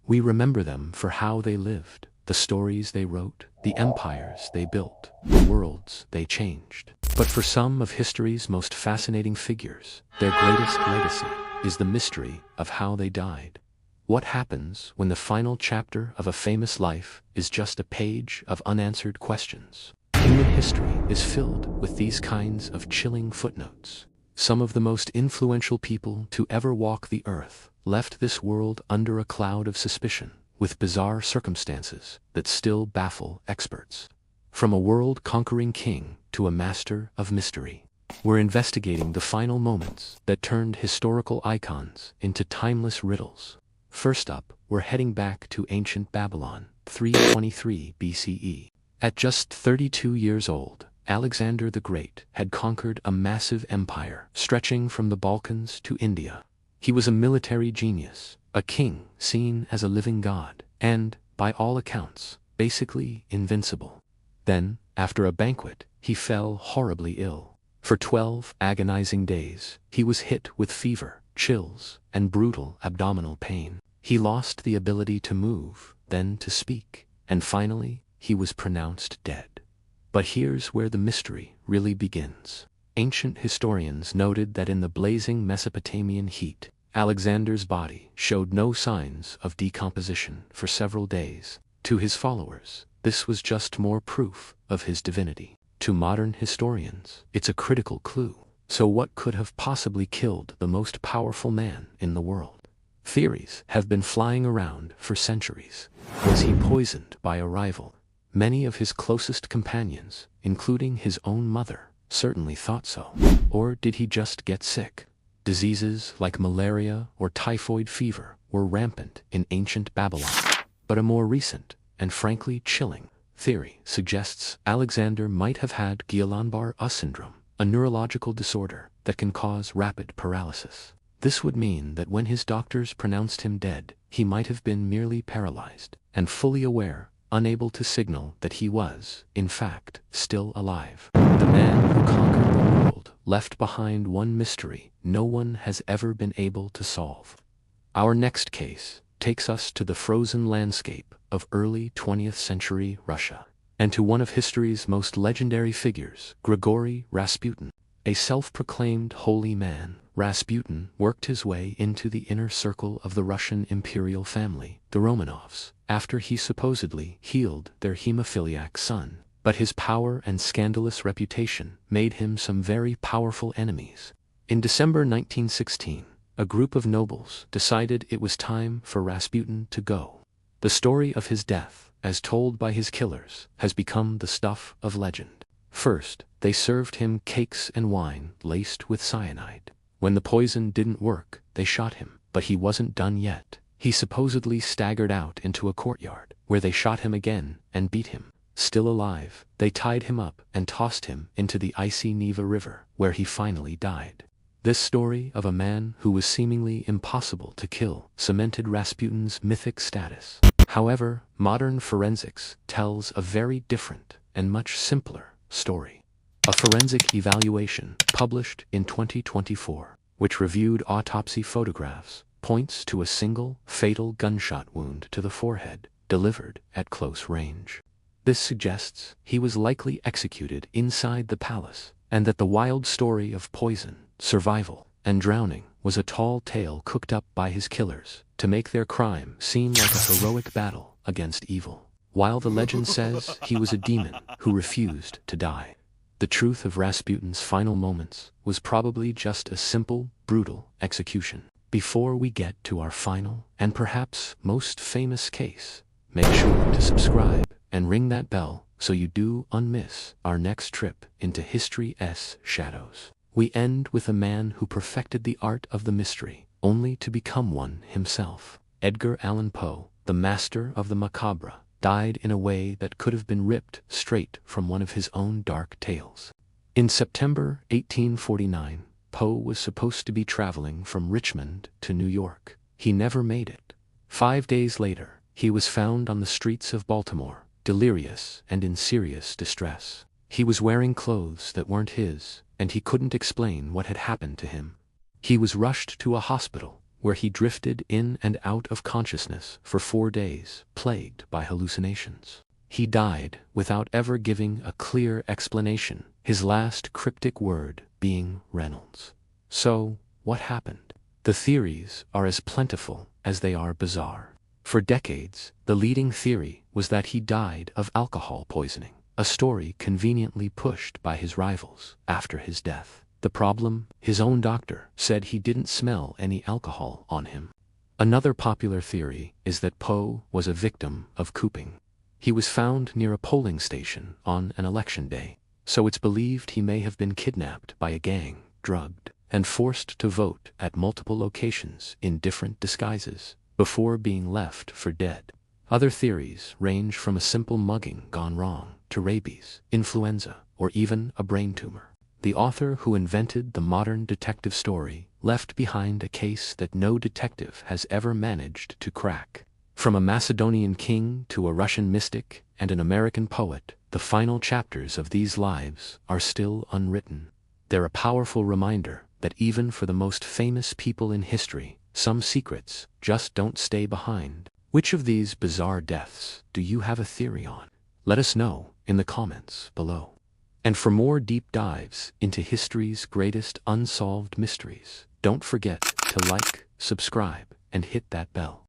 We remember them for how they lived, the stories they wrote, the empires they built, the worlds they changed. But for some of history's most fascinating figures, their greatest legacy is the mystery of how they died. What happens when the final chapter of a famous life is just a page of unanswered questions? Human history is filled with these kinds of chilling footnotes. Some of the most influential people to ever walk the earth left this world under a cloud of suspicion, with bizarre circumstances that still baffle experts. From a world-conquering king to a master of mystery, we're investigating the final moments that turned historical icons into timeless riddles. First up, we're heading back to ancient Babylon, 323 BCE. At just 32 years old, Alexander the Great had conquered a massive empire stretching from the Balkans to India. He was a military genius, a king seen as a living god, and, by all accounts, basically invincible. Then, after a banquet, he fell horribly ill. For 12 agonizing days, he was hit with fever, chills, and brutal abdominal pain. He lost the ability to move, then to speak, and finally, he was pronounced dead. But here's where the mystery really begins. Ancient historians noted that in the blazing Mesopotamian heat, Alexander's body showed no signs of decomposition for several days. To his followers, this was just more proof of his divinity. To modern historians, it's a critical clue. So what could have possibly killed the most powerful man in the world? Theories have been flying around for centuries. Was he poisoned by a rival? Many of his closest companions, including his own mother, certainly thought so. Or did he just get sick? Diseases like malaria or typhoid fever were rampant in ancient Babylon. But a more recent, and frankly chilling, theory suggests Alexander might have had Guillain-Barré syndrome, a neurological disorder that can cause rapid paralysis. This would mean that when his doctors pronounced him dead, he might have been merely paralyzed, and fully aware, unable to signal that he was, in fact, still alive. The man who conquered the world left behind one mystery no one has ever been able to solve. Our next case takes us to the frozen landscape of early 20th century Russia, and to one of history's most legendary figures, Grigory Rasputin. A self-proclaimed holy man, Rasputin worked his way into the inner circle of the Russian imperial family, the Romanovs, after he supposedly healed their hemophiliac son. But his power and scandalous reputation made him some very powerful enemies. In December 1916, a group of nobles decided it was time for Rasputin to go. The story of his death, as told by his killers, has become the stuff of legend. First, they served him cakes and wine laced with cyanide. When the poison didn't work, they shot him. But he wasn't done yet. He supposedly staggered out into a courtyard, where they shot him again and beat him. Still alive, they tied him up and tossed him into the icy Neva River, where he finally died. This story of a man who was seemingly impossible to kill cemented Rasputin's mythic status. However, modern forensics tells a very different and much simpler story. A forensic evaluation published in 2024, which reviewed autopsy photographs, points to a single, fatal gunshot wound to the forehead, delivered at close range. This suggests he was likely executed inside the palace, and that the wild story of poison, survival, and drowning was a tall tale cooked up by his killers to make their crime seem like a heroic battle against evil. While the legend says he was a demon who refused to die, the truth of Rasputin's final moments was probably just a simple, brutal execution. Before we get to our final, and perhaps most famous case, make sure to subscribe and ring that bell so you do unmiss our next trip into history's shadows. We end with a man who perfected the art of the mystery, only to become one himself. Edgar Allan Poe, the master of the macabre, died in a way that could have been ripped straight from one of his own dark tales. In September 1849, Poe was supposed to be traveling from Richmond to New York. He never made it. 5 days later, he was found on the streets of Baltimore, delirious and in serious distress. He was wearing clothes that weren't his, and he couldn't explain what had happened to him. He was rushed to a hospital, where he drifted in and out of consciousness for 4 days, plagued by hallucinations. He died without ever giving a clear explanation, his last cryptic word being Reynolds. So, what happened? The theories are as plentiful as they are bizarre. For decades, the leading theory was that he died of alcohol poisoning, a story conveniently pushed by his rivals after his death. The problem? His own doctor said he didn't smell any alcohol on him. Another popular theory is that Poe was a victim of cooping. He was found near a polling station on an election day, so it's believed he may have been kidnapped by a gang, drugged, and forced to vote at multiple locations in different disguises before being left for dead. Other theories range from a simple mugging gone wrong to rabies, influenza, or even a brain tumor. The author who invented the modern detective story left behind a case that no detective has ever managed to crack. From a Macedonian king to a Russian mystic and an American poet, the final chapters of these lives are still unwritten. They're a powerful reminder that even for the most famous people in history, some secrets just don't stay behind. Which of these bizarre deaths do you have a theory on? Let us know in the comments below. And for more deep dives into history's greatest unsolved mysteries, don't forget to like, subscribe, and hit that bell.